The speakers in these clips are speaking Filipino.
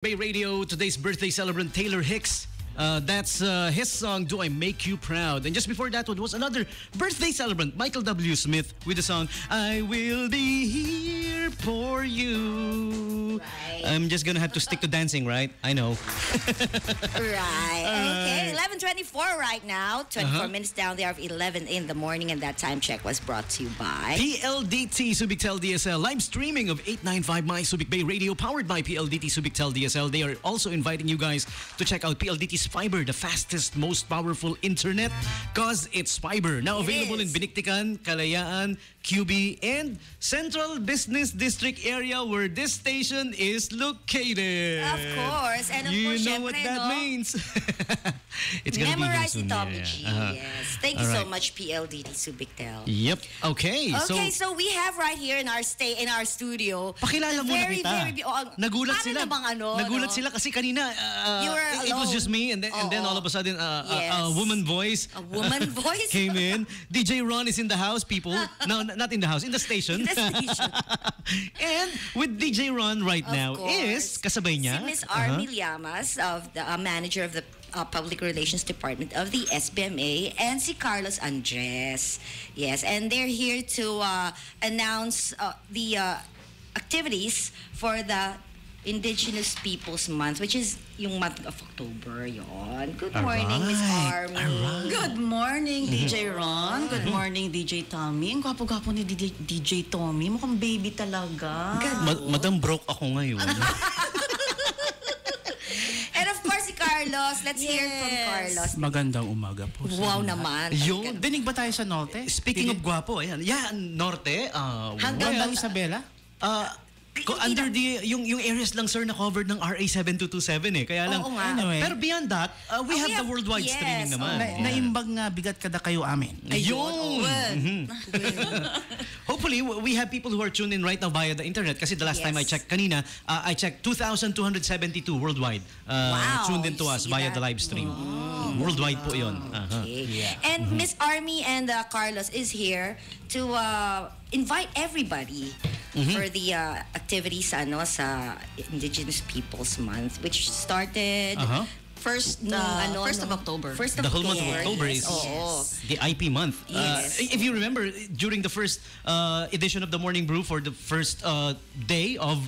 Bay Radio, today's birthday celebrant Taylor Hicks. That's his song, Do I Make You Proud? And just before that one was another birthday celebrant, Michael W. Smith, with the song, I Will Be Here For You. Right. I'm just gonna have to stick to dancing, right? I know. Right. Okay, 11:24 right now. 24 minutes down the hour of 11 in the morning, and that time check was brought to you by PLDT Subictel DSL, live streaming of 895 My Subic Bay Radio, powered by PLDT Subictel DSL. They are also inviting you guys to check out PLDT's Fiber, the fastest, most powerful internet, cause it's fiber. Now available in Biniktikan, Kalayaan, QB, and Central Business District area where this station is located. Of course. And of you course, know what that means. It's gonna memorize be it, soon, Tommy G. Yes. Thank you so much, PLDT Subictel. Yep. Okay. So we have right here in our studio. Pakilala muna kita. Nagulat sila. Nagulat no? sila kasi kanina You were it was just me, and then all of a sudden a woman voice. A woman voice came in. DJ Ron is in the house, people. No, not in the house, in the station. In the station. And with DJ Ron right Of now course. is kasabay niya Si Miss Army Llamas, of the manager of the Public Relations Department of the SBMA, and si Carlos Andres. Yes, and they're here to announce the activities for the Indigenous Peoples Month, which is yung month of October, yon. Good morning, Miss Army. Good morning, DJ Ron. Good morning, DJ Tommy. Ang gwapo-gwapo ni DJ Tommy. Mukhang baby talaga. Madam broke ako ngayon. And of course, si Carlos. Let's hear from Carlos. Magandang umaga po. Wow naman. Yung Dinig ba tayo sa Norte? speaking of guwapo, ayan. Yeah, Norte. Hanggang Isabela? Under the yung areas lang sir na covered ng RA 7227 eh. Kaya lang. Oo nga. Anyway. Pero beyond that, we have the worldwide yes, streaming naman. Naimbag nga bigat kada kayo amin. Ayun. Hopefully, we have people who are tuned in right now via the internet. Kasi the last time I checked kanina, I checked 2,272 worldwide Wow, tuned in to us see via that? the live stream. Worldwide po yun. Okay. Yeah. And Miss Army and Carlos is here to invite everybody for the activities sa Indigenous Peoples Month, which started First of October. The whole month of October is the IP month. Yes. If you remember, during the first edition of the Morning Brew for the first day of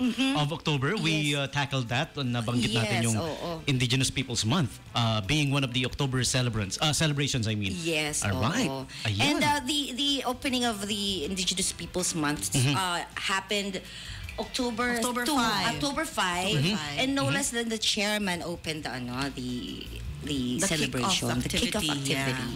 October, we tackled that. Nabanggit natin yung Indigenous Peoples Month being one of the October celebrations, I mean. Yes. All right. And the opening of the Indigenous Peoples Month happened October 2, 5. October 5, and no less than the chairman opened the celebration, the kick-off activity.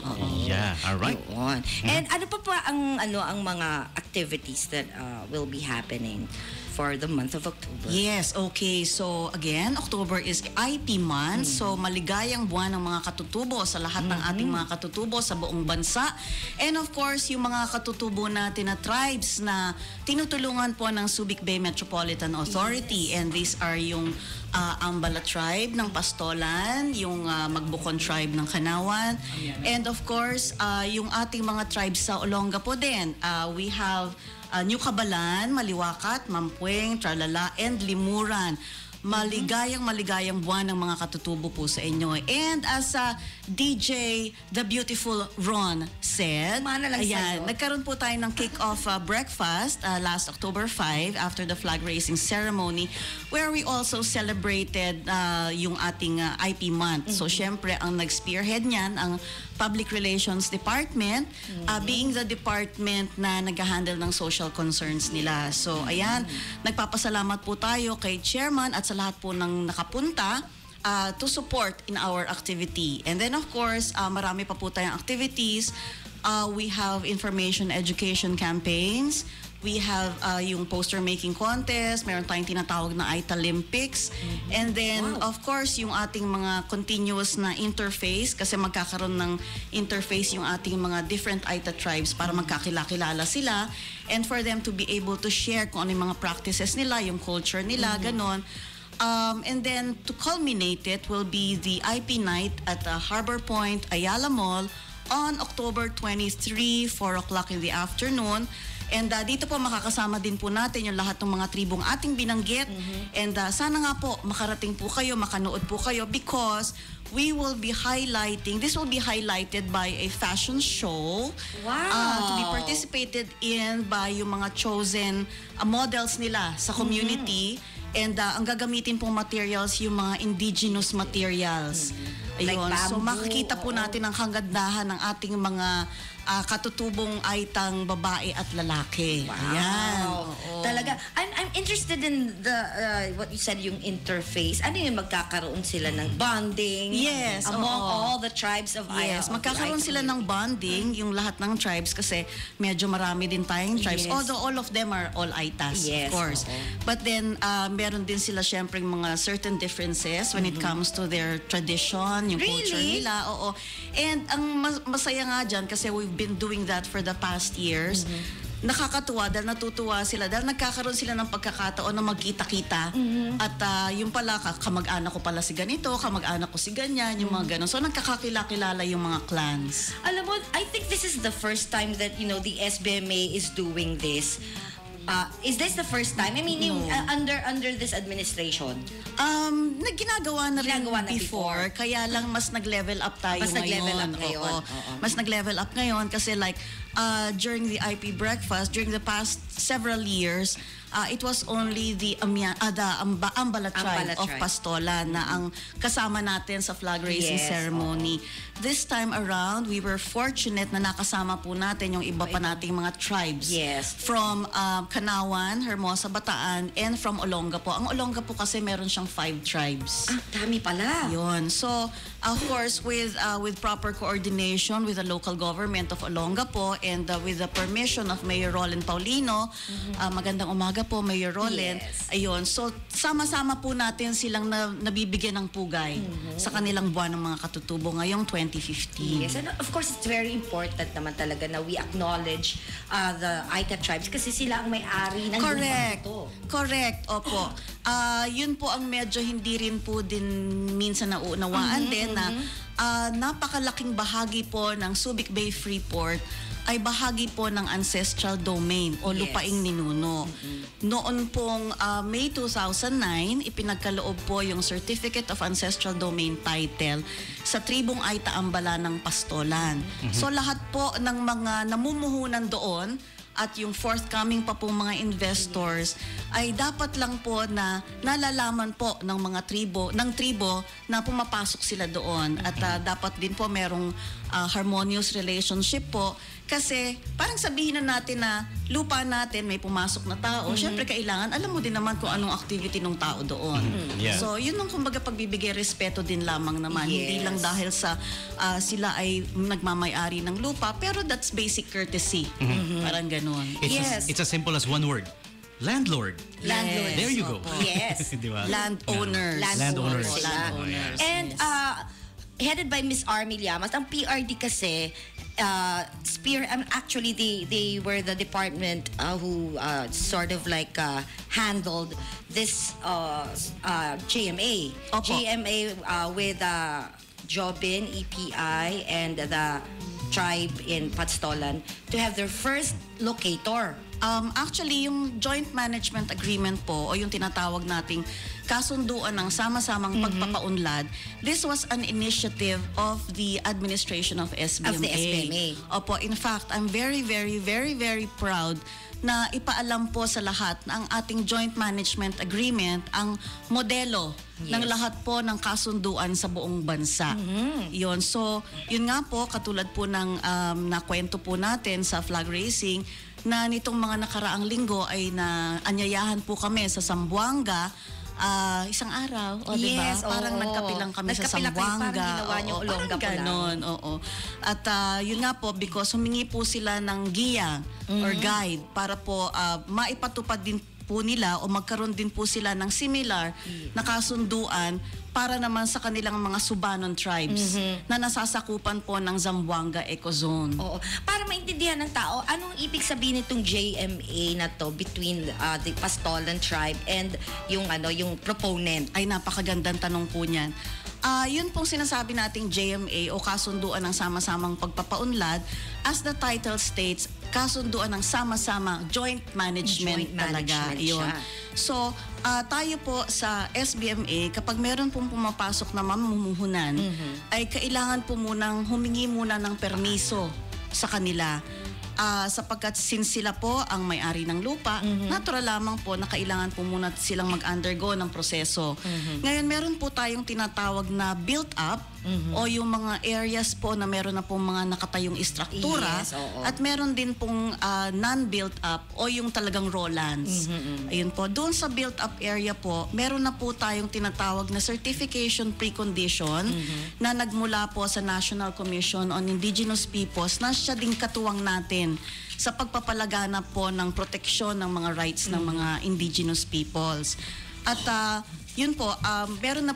Yeah, all right. Yun. And ano pa ang mga activities that will be happening for the month of October? Yes, okay. So again, October is IP month. So maligayang buwan ng mga katutubo sa lahat ng ating mga katutubo sa buong bansa. And of course, yung mga katutubo natin na tribes na tinutulungan po ng Subic Bay Metropolitan Authority. And these are yung Ambala tribe ng Pastolan, yung Magbukon tribe ng Kanawan. And of course, yung ating mga tribes sa Olonga po din. We have New Cabalan, Maliwakat, Mampueng, Tralala, and Limuran. Maligayang buwan ng mga katutubo po sa inyo. And as DJ The Beautiful Ron said, nagkaroon po tayo ng kick-off breakfast last October 5 after the flag raising ceremony, where we also celebrated yung ating IP month. So syempre ang nag-spearhead niyan ang Public Relations Department, being the department na nag-handle ng social concerns nila. So ayan, nagpapasalamat po tayo kay Chairman at sa lahat po ng nakapunta to support in our activity. And then of course, marami pa po tayong activities. We have information education campaigns. We have yung poster making contest. Meron tayong tinatawag na Italympics. And then of course, yung ating mga continuous na interface, kasi magkakaroon ng interface yung ating mga different Aita tribes para magkakilala sila, and for them to be able to share kung ano yung mga practices nila, yung culture nila, ganon. And then to culminate it will be the IP night at Harbor Point Ayala Mall on October 23, 4 o'clock in the afternoon. And dito po makakasama din po natin yung lahat ng mga tribong ating binanggit. And sana nga po makarating po kayo, makanood po kayo because we will be highlighting, this will be highlighted by a fashion show. Wow. To be participated in by yung mga chosen models nila sa community. And ang gagamitin pong materials, yung mga indigenous materials. Like Ayun. So bamboo, makikita po natin ang kagandahan ng ating mga katutubong aitang babae at lalaki. Ayan. Wow. Oo. Talaga. I'm interested in the what you said, yung interface. Ano yung magkakaroon sila ng bonding Yes, among oo. all the tribes of Yes, magkakaroon sila ng bonding, yung lahat ng tribes kasi medyo marami din tayong tribes. Yes. Although all of them are all Aitas, Yes, of course. oo. But then, meron din sila syempre mga certain differences when it comes to their tradition, yung culture Really? nila. Oo. And ang masaya nga dyan kasi we've been doing that for the past years. Nakakatuwa dahil natutuwa sila dahil nagkakaroon sila ng pagkakataon na magkita-kita at yung pala kamag-anak ko pala si ganito, kamag-anak ko si ganyan, yung mga ganon. So nagkakakilala yung mga clans. Alam mo, I think this is the first time that, the SBMA is doing this. Is this the first time? I mean, yung, under this administration? Ginagawa na rin Ginagawa na before, kaya lang mas nag-level up tayo Mas nag-level ngayon. up ngayon. Oo. Oo. Mas nag-level up ngayon kasi like during the IP breakfast, during the past several years, it was only the Ambala tribe of tribe. Pastola na ang kasama natin sa flag raising Yes, ceremony. This time around, we were fortunate na nakasama po natin yung iba pa nating mga tribes. Yes. From Kanawan, Hermosa, Bataan, and from Olongapo. Ang Olongapo kasi meron siyang 5 tribes. Dami pala. Yun. So, of course, with proper coordination with the local government of Olongapo and with the permission of Mayor Roland Paulino, magandang umaga po, Mayor Roland. Yes. Ayun. So, sama-sama po natin silang nabibigyan ng pugay sa kanilang buwan ng mga katutubo ngayong 2015. Yes, and of course, it's very important naman talaga na we acknowledge the Aita tribes kasi sila ang may-ari ng Correct. lupa ito. Correct. Opo. Yun po ang medyo hindi rin po din minsan nauunawaan din na napakalaking bahagi po ng Subic Bay Freeport ay bahagi po ng ancestral domain o Yes. lupaing ninuno. Noon pong May 2009, ipinagkaloob po yung Certificate of Ancestral Domain title sa tribong Aita Ambala ng Pastolan. So lahat po ng mga namumuhunan doon at yung forthcoming pa pong mga investors ay dapat lang po na nalalaman po ng mga tribo na pumapasok sila doon at dapat din po merong harmonious relationship po kasi parang sabihin na natin na lupa natin may pumasok na tao, syempre kailangan alam mo din naman kung anong activity ng tao doon. Yeah. So yun ang kumbaga pagbibigay respeto din lamang naman, hindi Yes. lang dahil sa sila ay nagmamay-ari ng lupa pero that's basic courtesy. Parang ganun. It's as simple as one word. Landlord. Landlords. There you go. Yes. Di ba? Landowners. Landowners. sila. Landowners. And headed by Miss Army Llamas, ang PRD kasi actually they were the department who sort of like handled this GMA. Opo. GMA with Jobin, EPI, and the tribe in Patstolan to have their first locator. Actually, yung joint management agreement po o yung tinatawag nating kasunduan ng sama-samang pagpapaunlad, this was an initiative of the administration of SBMA. Of the SBMA. Opo, in fact, I'm very, very, very, very proud na ipaalam po sa lahat na ang ating joint management agreement ang modelo ng lahat po ng kasunduan sa buong bansa. Yun. So, yun nga po, katulad po ng nakwento po natin sa flag raising, na nitong mga nakaraang linggo ay naanyayahan po kami sa Zamboanga isang araw, di ba? Yes, Parang oo. nagkapilang kami sa Nagkapilang kayo, Zamboanga. parang ginawa niyong Oo, Olongapo parang ganon, oo. At yun nga po, because humingi po sila ng giya or guide para po maipatupad din po nila o magkaroon din po sila ng similar na kasunduan para naman sa kanilang mga Subanon tribes na nasasakupan po ng Zamboanga Ecozone. Oo. Para maintindihan ng tao, anong ibig sabihin nitong JMA na to between the Pastolan tribe and yung proponent? Ay, napakagandang tanong po niyan. Yun pong sinasabi nating JMA o kasunduan ng sama-samang pagpapaunlad, as the title states, kasunduan ng sama-sama joint management Joint talaga management yun. siya. So, tayo po sa SBMA, kapag meron pong pumapasok na mamumuhunan, ay kailangan po munang humingi muna ng permiso sa kanila. Sapagkat since sila po ang may-ari ng lupa, natural lamang po na kailangan po muna silang mag-undergo ng proseso. Ngayon, meron po tayong tinatawag na built-up o yung mga areas po na meron na pong mga nakatayong istruktura Yes, oo. at meron din pong non-built-up o yung talagang raw lands. Ayun po. Doon sa built-up area po, meron na po tayong tinatawag na certification precondition na nagmula po sa National Commission on Indigenous Peoples na siya ding katuwang natin sa pagpapalaganap po ng proteksyon ng mga rights ng mga indigenous peoples. At yun po, meron na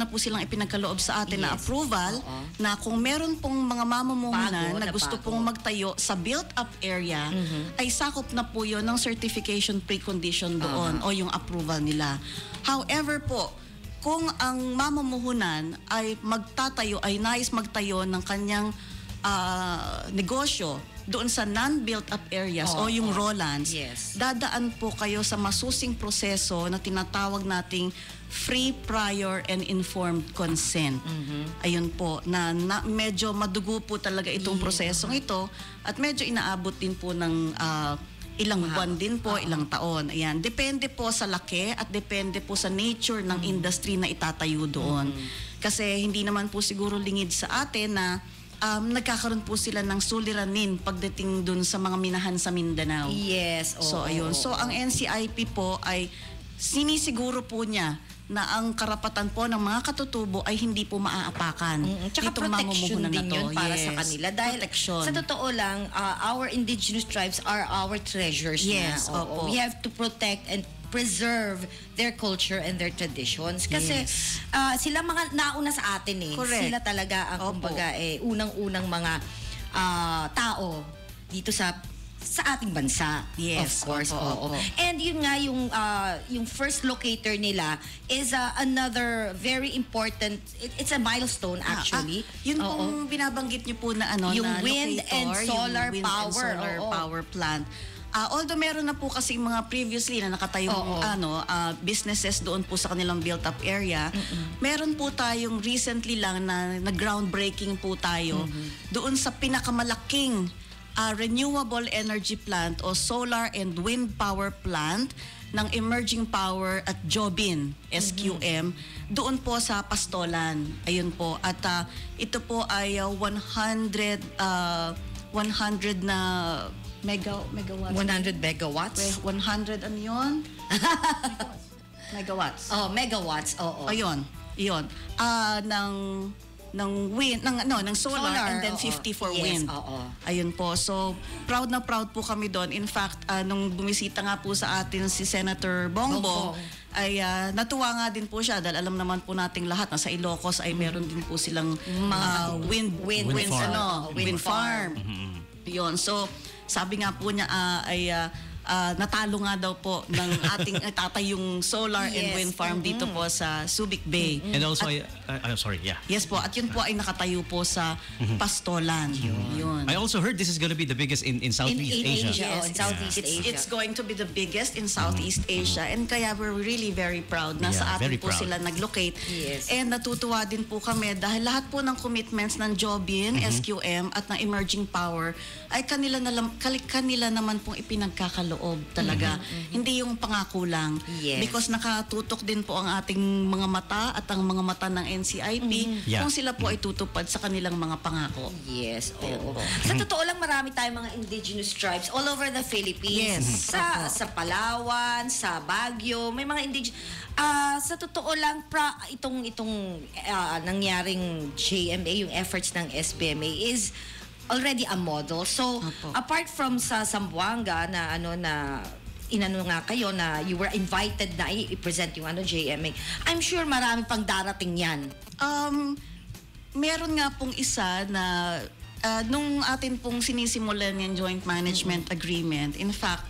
po silang ipinagkaloob sa atin na Yes. approval Oo. na kung meron pong mga mamumuhunan Bago, na gusto bago. pong magtayo sa built-up area, ay sakop na po yun ng certification precondition doon o yung approval nila. However po, kung ang mamumuhunan ay nais magtayo ng kanyang negosyo doon sa non-built-up areas o yung raw lands, Yes. dadaan po kayo sa masusing proseso na tinatawag nating free, prior, and informed consent. Ayun po, na medyo madugo po talaga itong prosesong ito at medyo inaabot din po ng ilang buwan din po, ilang taon. Ayan. Depende po sa laki at depende po sa nature ng industry na itatayo doon. Kasi hindi naman po siguro lingid sa atin na nagkakaroon po sila ng suliranin pagdating dun sa mga minahan sa Mindanao. Yes. So ayun. So ang NCIP po ay sinisiguro po niya na ang karapatan po ng mga katutubo ay hindi po maaapakan. Tsaka Itong protection mamumuhunan na din to. yun para sa Yes. kanila. Dahil Protection. sa totoo lang, our indigenous tribes are our treasures Yes, na. Oo. opo. We have to protect and preserve their culture and their traditions. Kasi Yes. sila mga nauna sa atin eh. Correct. Sila talaga ang Opo. kumbaga unang-unang mga tao dito sa ating bansa. Yes, Of course. opo, Oo. opo. And yun nga yung first locator nila is another very important, it's a milestone actually. Yun Oo. pong binabanggit niyo po na Yung na wind locator, and solar yung wind power, and solar oo. power plant. Although meron na po kasi mga previously na nakatayong Oo. businesses doon po sa kanilang built-up area, meron po tayong recently lang na groundbreaking po tayo doon sa pinakamalaking renewable energy plant o solar and wind power plant ng Emerging Power at Jobin, SQM, doon po sa Pastolan. Ayun po. At ito po ay 100 na megawatts. 100 megawatts? 100 ano yun? Megawatts. Oh, megawatts. Oo. Ayun. Iyon. Ng wind, ng solar, and then 50 for Yes, wind. oo. Ayun po. So, proud na proud po kami doon. In fact, nung bumisita nga po sa atin si Senator Bongbong, ay natuwa nga din po siya dahil alam naman po nating lahat na sa Ilocos ay meron din po silang wind farm. Yun. So, sabi nga po niya natalo nga daw po ng ating tatayong solar and Yes. wind farm dito po sa Subic Bay. And also, sorry, yeah. Yes po, at yun po ay nakatayo po sa Pastolan. Yun. I also heard this is going to be the biggest in Southeast in Asia. Asia. Oh, in Southeast Asia. It's going to be the biggest in Southeast Asia and kaya we're really very proud na Yeah, sa very atin po proud. sila nag-locate. Yes. And natutuwa din po kami dahil lahat po ng commitments ng Jobin, SQM at ng Emerging Power ay kanila naman pong ipinagkakaloob talaga. Hindi yung pangako lang. Yes. Because nakatutok din po ang ating mga mata at ang mga mata ng NCIP Yeah. kung sila po ay tutupad sa kanilang mga pangako. Yes, oo. Sa totoo lang, marami tayong mga indigenous tribes all over the Philippines. Yes. Sa Palawan, sa Baguio, may mga indigenous. Sa totoo lang, itong nangyaring JMA, yung efforts ng SBMA is already a model. So, Opo. apart from sa Zamboanga na inano nga kayo na you were invited na i-present yung JMA, I'm sure marami pang darating yan. Meron nga pong isa na nung atin pong sinisimulan yung joint management agreement, in fact,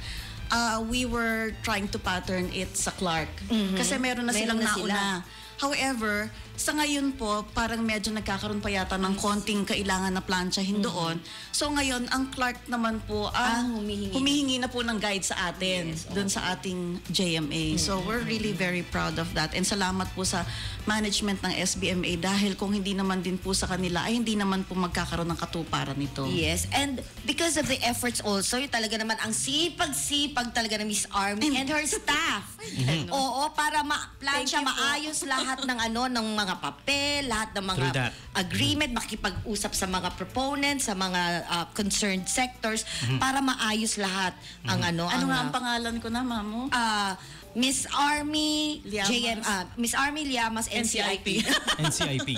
we were trying to pattern it sa Clark. Kasi meron na Meron silang na sila. nauna. However, sa ngayon po, parang medyo nagkakaroon pa yata ng konting kailangan na planchahin doon. So ngayon, ang Clark naman po ang humihingi na po ng guide sa atin, doon sa ating JMA. So we're really very proud of that. And salamat po sa management ng SBMA dahil kung hindi naman din po sa kanila, ay hindi naman po magkakaroon ng katuparan nito. Yes, and because of the efforts also, yung talaga naman ang sipag-sipag talaga ng Miss Army and her staff. Oo, para ma-plancha, maayos lahat ng ng mga papel, lahat ng True mga that. agreement, makikipag-usap sa mga proponents, sa mga concerned sectors, para maayos lahat ang Ano nga ang pangalan ko na, Mamo? Miss Army Llamas. Miss Army Llamas NCIP. NCIP.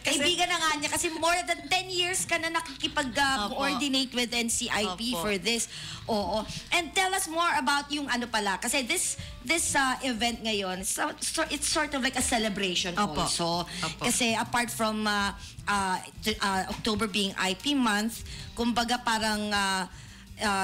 Kaibigan na nga niya kasi more than 10 years ka na nakikipag-coordinate with NCIP Opo. for this. Oo. And tell us more about yung pala. Kasi this event ngayon, so it's sort of like a celebration Opo. also. Opo. Kasi apart from October being IP month, kumbaga parang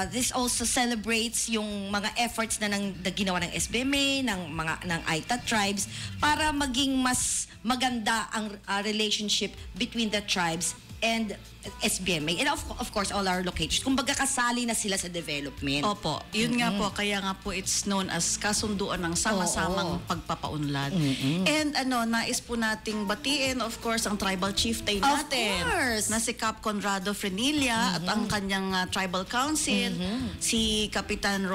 this also celebrates yung mga efforts na ginawa ng SBMA, ng Aita tribes para maging mas maganda ang relationship between the tribes and SBMA. And of course, all our locations. Kumbaga kasali na sila sa development. Opo, yun nga po, kaya nga po it's known as kasunduan ng sama-samang pagpapaunlad. And nais po nating batiin, of course, ang tribal chieftain Of natin. course. Na si Cap Conrado Frenilla at ang kanyang tribal council, si Kapitan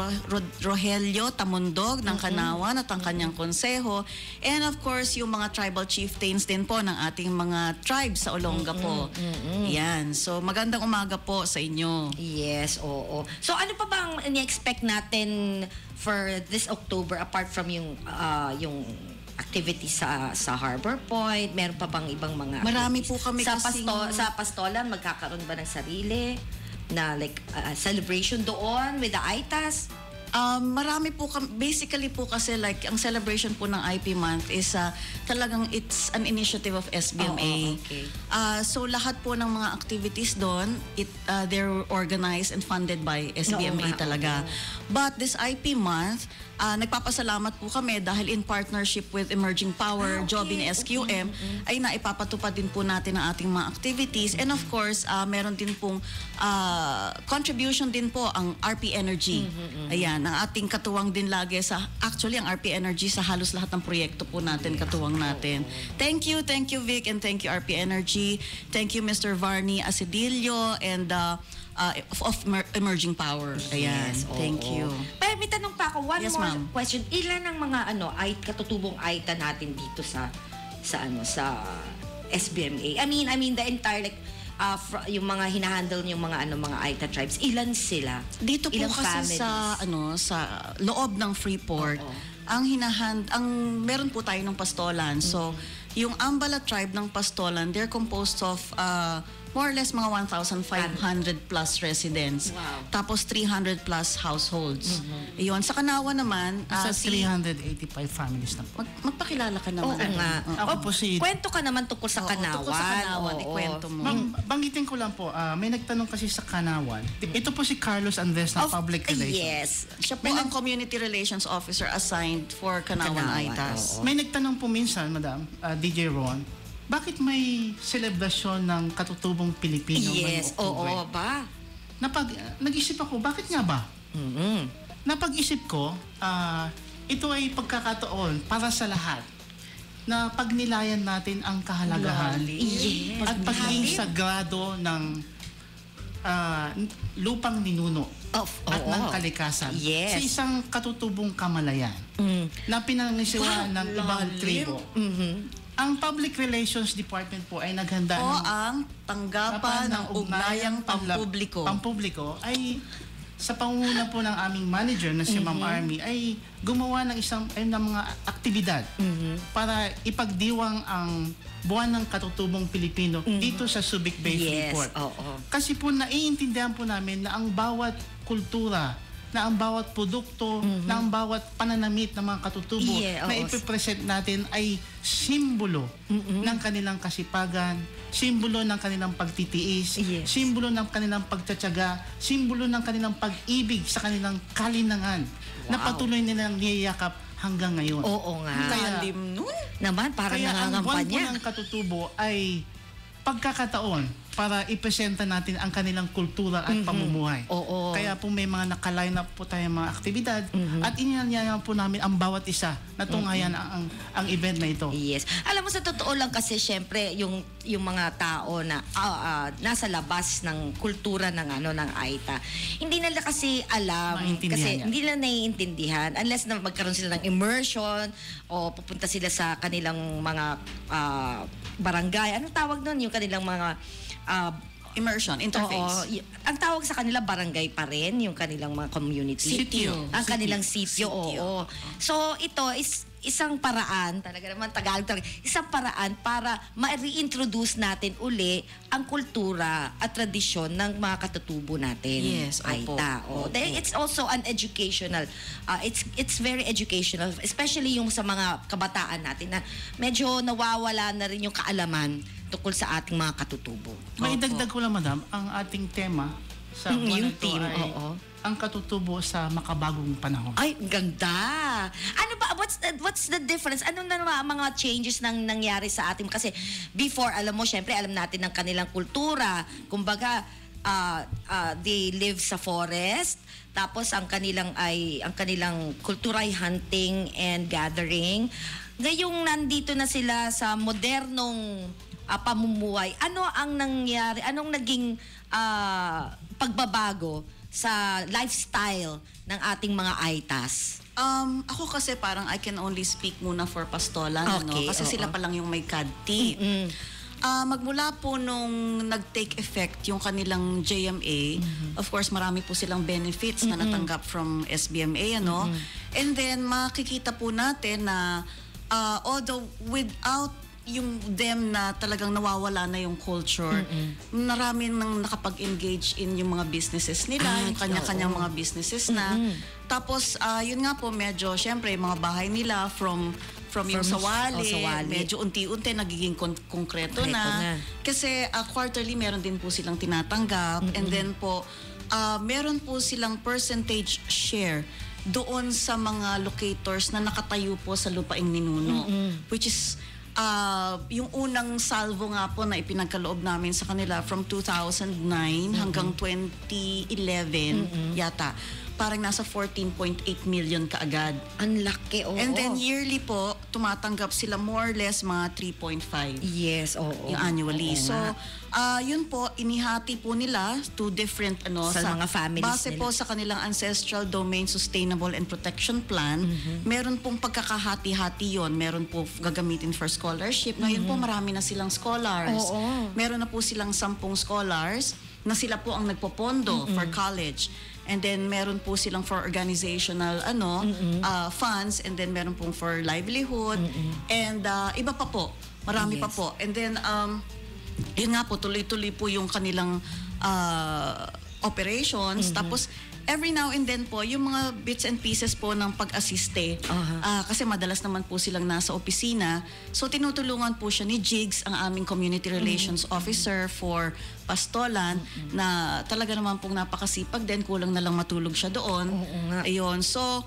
Rogelio Tamundog ng Kanawan at ang kanyang konseho. And of course, yung mga tribal chieftains din po ng ating mga tribes sa Olonga po. Yan. So, magandang umaga po sa inyo. Yes, oo. So, ano pa bang ni-expect natin for this October apart from yung activities sa Harbor Point? Meron pa bang ibang mga Marami po kami sa kasing- sa Pastolan, magkakaroon ba ng sarili na like celebration doon with the Aitas? Marami po, basically po kasi like ang celebration po ng IP month is talagang it's an initiative of SBMA. Okay. So lahat po ng mga activities doon, they're organized and funded by SBMA Oo nga, talaga. But this IP month, nagpapasalamat po kami dahil in partnership with Emerging Power, Jobin SQM, ay naipapatupad din po natin ang ating mga activities. And of course, meron din pong contribution din po ang RP Energy. Ayan, ang ating katuwang din lagi actually ang RP Energy sa halos lahat ng proyekto po natin, katuwang natin. Thank you Vic, and thank you RP Energy. Thank you Mr. Varney Asedillo and of Emerging Power. Ayan, Yes, thank oo. you. Pero may tanong pa ako, one Yes, more ma'am. question. Ilan ang mga katutubong Aita natin dito sa SBMA? I mean the entire like yung mga hinahandle yung mga Aita tribes. Ilan sila? Dito po Ilang kasi families? sa loob ng Freeport, ang meron po tayo ng Pastolan. So, yung Ambala tribe ng Pastolan, they're composed of more or less mga 1,500 plus residents. Wow. Tapos 300 plus households. Iyon. Sa Kanawa naman, Sa 385 families na po. magpakilala ka Oo naman. nga. Ako po si... Kwento ka naman tungkol sa Oo, Kanawan. tungkol sa Kanawan, Oo. ikwento mo. Banggitin ko lang po, may nagtanong kasi sa Kanawan. Ito po si Carlos Andres ng Public Relations. Yes. Siya po ang Community Relations Officer assigned for Kanawan Kanawan, Aitas. oo. May nagtanong po minsan, Madam, DJ Ron, bakit may selebrasyon ng katutubong Pilipino Yes, ngayong October? oo ba? Nag-isip ako, bakit nga ba? Napag-isip ko, ito ay pagkakataon para sa lahat na pagnilayan natin ang kahalagahan Yes. at pagiging sagrado ng lupang ninuno at ng kalikasan Yes. sa isang katutubong kamalayan na pinangisiwaan ng ibang tribo. Ang Public Relations Department po ay naghanda O ng ang tanggapan ng ugnayang pampubliko ay sa pangunguna po ng aming manager na si Ma'am Army ay gumawa ng ng mga aktibidad para ipagdiwang ang buwan ng katutubong Pilipino dito sa Subic Bay Freeport. oo. Kasi po naiintindihan po namin na ang bawat kultura, na ang bawat produkto, na ang bawat pananamit ng mga katutubo Yeah, na oo. ipipresent natin ay simbolo ng kanilang kasipagan, simbolo ng kanilang pagtitiis, Yes. simbolo ng kanilang pagtsatsaga, simbolo ng kanilang pag-ibig sa kanilang kalinangan na patuloy nilang niyayakap hanggang ngayon. Oo nga. Kaya- Lalim nun. Naman, parang Kaya ang buwan po nangangampanya. ng katutubo ay pagkakataon para ipresenta natin ang kanilang kultura at pamumuhay. Oo. Kaya po may mga nakaline up po tayong mga aktibidad at inanyayahan po namin ang bawat isa na tunghayan ang event na ito. Yes. Alam mo, sa totoo lang kasi, syempre, yung mga tao na nasa labas ng kultura ng AITA, hindi nila kasi alam. Maintindihan Kasi yan. hindi nila naiintindihan unless na magkaroon sila ng immersion o pupunta sila sa kanilang mga barangay. Anong tawag doon? Yung kanilang mga Immersion, interface. ang tawag sa kanila barangay pa rin, yung kanilang mga community. Sitio. Ang kanilang Sitio. sitio, oo. So ito is isang paraan, talaga naman Tagalog talaga, isang paraan para ma-reintroduce natin uli ang kultura at tradisyon ng mga katutubo natin. Yes, opo. Aita. Oh. Opo. It's also an educational, it's very educational, especially yung sa mga kabataan natin na medyo nawawala na rin yung kaalaman tungkol sa ating mga katutubo. Maidagdag ko lang, madam, ang ating tema sa buwan Yung na ito theme, ay oo. ang katutubo sa makabagong panahon. Ay, ang ganda. Ano ba, what's the difference? Anong mga changes nang nangyari sa atin? Kasi before, alam mo, syempre, alam natin ng kanilang kultura. Kumbaga, they live sa forest. Tapos ang kanilang kultura ay hunting and gathering. Ngayong nandito na sila sa modernong pamumuhay, ano ang nangyari? Anong naging pagbabago sa lifestyle ng ating mga Aitas? Ako kasi parang I can only speak muna for Pastolan, Okay, kasi oo. sila pa lang yung may CADT. Magmula po nung nag-take effect yung kanilang JMA, of course marami po silang benefits na natanggap from SBMA, And then makikita po natin na although without yung them na talagang nawawala na yung culture, marami nang nakapag-engage in yung mga businesses nila, yung kanya-kanyang mga businesses na. Tapos, yun nga po, medyo, syempre, mga bahay nila from yung sawali, sawali. medyo unti-unti nagiging konkreto na. Kasi quarterly, meron din po silang tinatanggap. And then po, meron po silang percentage share doon sa mga locators na nakatayo po sa lupaing ninuno. Which is, yung unang salvo nga po na ipinagkaloob namin sa kanila from 2009 hanggang 2011 yata. Parang nasa 14.8 million kaagad. Ang laki, oo. And then yearly po, tumatanggap sila more or less mga 3.5 yes, oo. yung annually. Oo So, nga. yun po, inihati po nila to different Sa mga families base nila. po sa kanilang Ancestral Domain Sustainable and Protection Plan, meron pong pagkakahati-hati yon. Meron po gagamitin for scholarship. Ngayon po, marami na silang scholars. Oo. Meron na po silang 10 scholars na sila po ang nagpopondo for college. And then meron po silang for organizational funds, and then meron pong for livelihood, and iba pa po. Marami pa po. And then yun nga po, tuloy-tuloy po yung kanilang operations. Tapos every now and then po, yung mga bits and pieces po ng pag-assiste. Kasi madalas naman po silang nasa opisina. So tinutulungan po siya ni Jigs, ang aming Community Relations Officer for Pastolan, na talaga naman pong napakasipag din. Kulang na lang matulog siya doon. Ayun. So,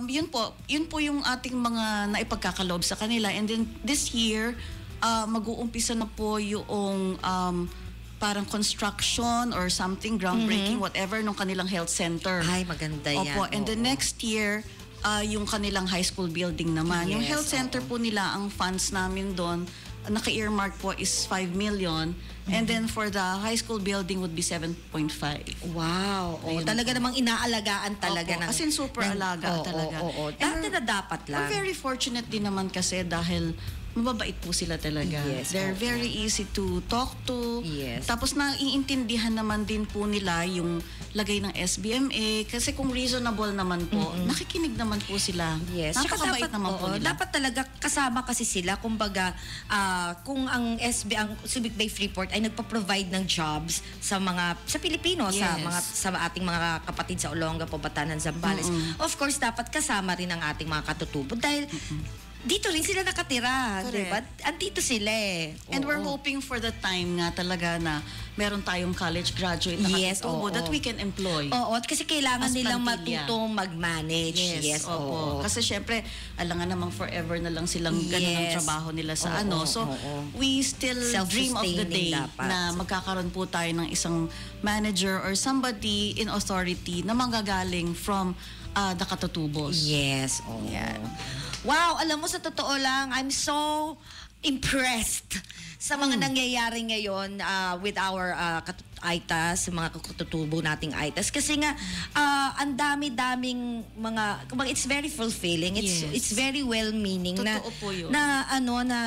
yun po yung ating mga naipagkakaloob sa kanila. And then this year, mag-uumpisa na po yung parang construction or something, groundbreaking, whatever, nung kanilang health center. Ay, maganda yan. Opo. And the Oo. next year, yung kanilang high school building naman. Yung Yes, health center po nila, ang funds namin doon, naka-earmark po is 5 million. And then for the high school building would be 7.5. Wow. Oh, Ayun talaga namang inaalagaan talaga Opo, ng... as in super alaga talaga. Oo. And Dati na dapat lang. We're very fortunate din naman kasi dahil mababait po sila talaga. Yes, They're oo. very easy to talk to. Yes. Tapos naiintindihan naman din po nila yung lagay ng SBMA kasi kung reasonable naman po, nakikinig naman po sila. Yes. Tsaka Napakabait naman po nila. dapat talaga kasama kasi sila. Kumbaga, kung ang Subic Bay Freeport ay nagpa-provide ng jobs sa Pilipino, Yes. sa ating mga kapatid sa Olonga, Pobatanan, Zambales. Of course, dapat kasama rin ang ating mga katutubo dahil dito rin sila nakatira, Correct. di ba? Andito sila eh. And we're Oo. hoping for the time nga talaga na meron tayong college graduate na Yes, katutubo oo. that we can employ. Oo, at kasi kailangan As nilang plantilla. matutong mag-manage. Yes, oo. Kasi syempre, alangan namang forever na lang silang ganun ang Yes. trabaho nila sa Oo, ano. So, oo. we still dream of the Self-sustaining day dapat. na magkakaroon po tayo ng isang manager or somebody in authority na manggagaling from the katutubos. Yes, oo. Yan. Wow, alam mo, sa totoo lang, I'm so impressed sa mga nangyayari ngayon with our ITAS, mga katutubo nating ITAS. Kasi nga, ang dami-daming mga, kumbaga, it's very fulfilling. Yes. It's very well-meaning na, Totoo po yun. na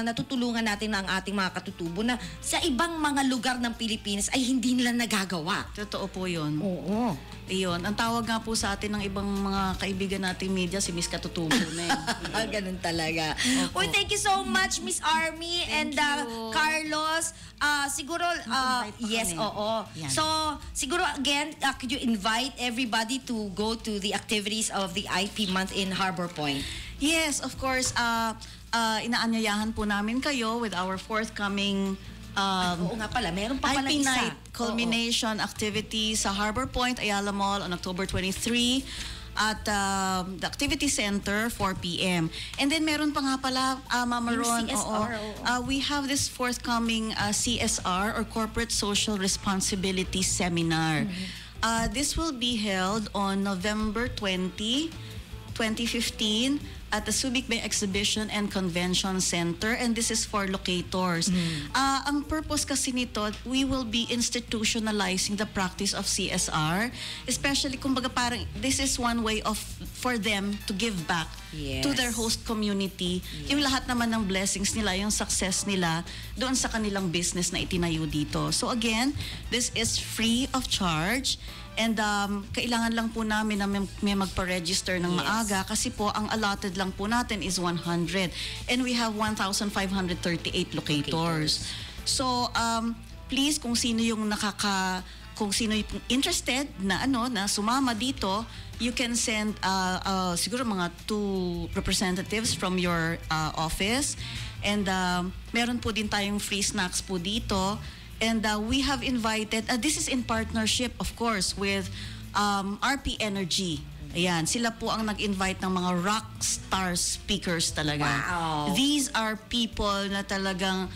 natutulungan natin ang ating mga katutubo na sa ibang mga lugar ng Pilipinas ay hindi nila nagagawa. Totoo po yun. Oo. Iyon. Ang tawag nga po sa atin ng ibang mga kaibigan nating media, si Miss Katutubo na yun. Ganun talaga. Opo. Uy, thank you so much, Miss Army and you. Carlos. Siguro, Invite pa yes, kami. oo. Yan. So, siguro again, could you invite everybody to go to the activities of the IP month in Harbor Point? Yes, of course. Inaanyayahan po namin kayo with our forthcoming Oo nga pala, meron pa pala IP isa. Night culmination activity sa Harbor Point, Ayala Mall on October 23 at the Activity Center, 4 p.m. And then meron pa nga pala, Mama Yung Ron, CSR, we have this forthcoming CSR or Corporate Social Responsibility Seminar. This will be held on November 20, 2015 at the Subic Bay Exhibition and Convention Center, and this is for locators. Ang purpose kasi nito, we will be institutionalizing the practice of CSR, especially kumbaga parang this is one way of for them to give back to their host community. Yung lahat naman ng blessings nila, yung success nila doon sa kanilang business na itinayo dito. So again, this is free of charge. And kailangan lang po namin na may magpa-register ng maaga kasi po ang allotted lang po natin is 100. And we have 1,538 locators. So, please, kung sino yung interested na na sumama dito, you can send siguro mga 2 representatives from your office. And meron po din tayong free snacks po dito. And we have invited, this is in partnership, of course, with RP Energy. Ayan, sila po ang nag-invite ng mga rock star speakers talaga. Wow. These are people na talagang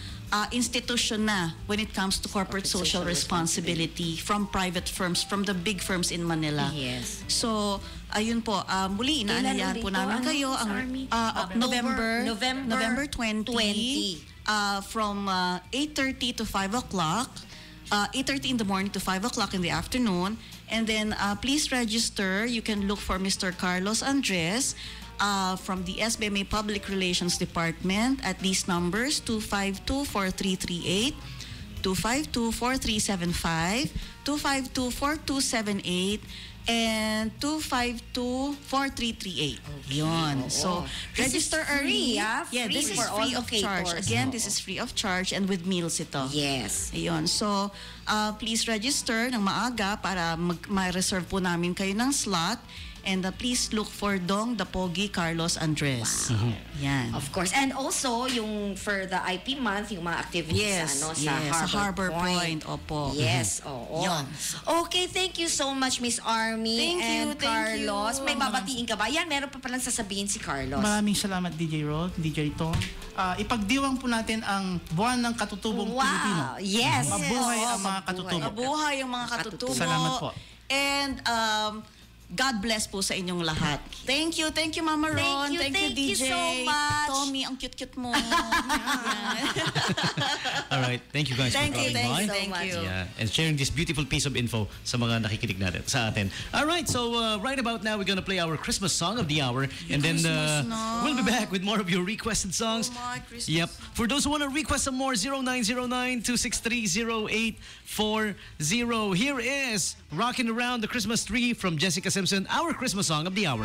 institution na when it comes to corporate social responsibility from private firms, from the big firms in Manila. Yes. So, ayun po, muli inaanyayahan po namin kayo ang November 20. From 8:30 to 5 o'clock, 8:30 in the morning to 5 o'clock in the afternoon. And then please register. You can look for Mr. Carlos Andres from the SBMA Public Relations Department at these numbers 252-4338, 252-4375, 252-4278, and 252-4338. Yun. So, This is register early. free, ah? Yeah, Free this is for all free of charge. locators. Again, this is free of charge and with meals ito. Yes. Ayun. So, please register ng maaga para ma-reserve po namin kayo ng slot. And please look for Dong Dapogi Carlos Andres. Wow. Yan. Of course. And also, yung for the IP month, yung mga activities sa Harbor Point. Opo. Yes, oo. Yun. Okay, thank you so much, Miss Army Thank you, and Carlos. you. May babatiin ka ba? Yan, meron pa palang sasabihin si Carlos. Maraming salamat, DJ Rod, DJ Tom. Ipagdiwang po natin ang buwan ng katutubong Pilipino. Wow, yes. Mabuhay Oo, ang mga katutubo. Mabuhay ang mga katutubo. Salamat po. And God bless po sa inyong lahat. Thank you, Mama Ron. Thank you DJ. so much. Tommy, ang cute-cute mo. All right. Thank you guys Thank for you, coming by. thank you. Yeah, and sharing this beautiful piece of info sa mga nakikinig natin sa atin. All right, so right about now we're gonna play our Christmas song of the hour, and then Christmas na. we'll be back with more of your requested songs. Oh my, Christmas. Yep. For those who wanna request some more, 0909-263-0840. Here is "Rockin' Around the Christmas Tree" from Jessica Simpson, our Christmas song of the hour.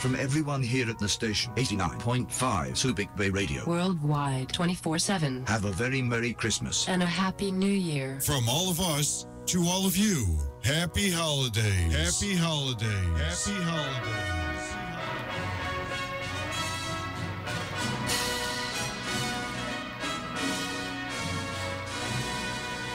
From everyone here at the station, 89.5 Subic Bay Radio. Worldwide, 24/7. Have a very Merry Christmas. And a Happy New Year. From all of us to all of you, happy holidays. Happy holidays. Happy holidays.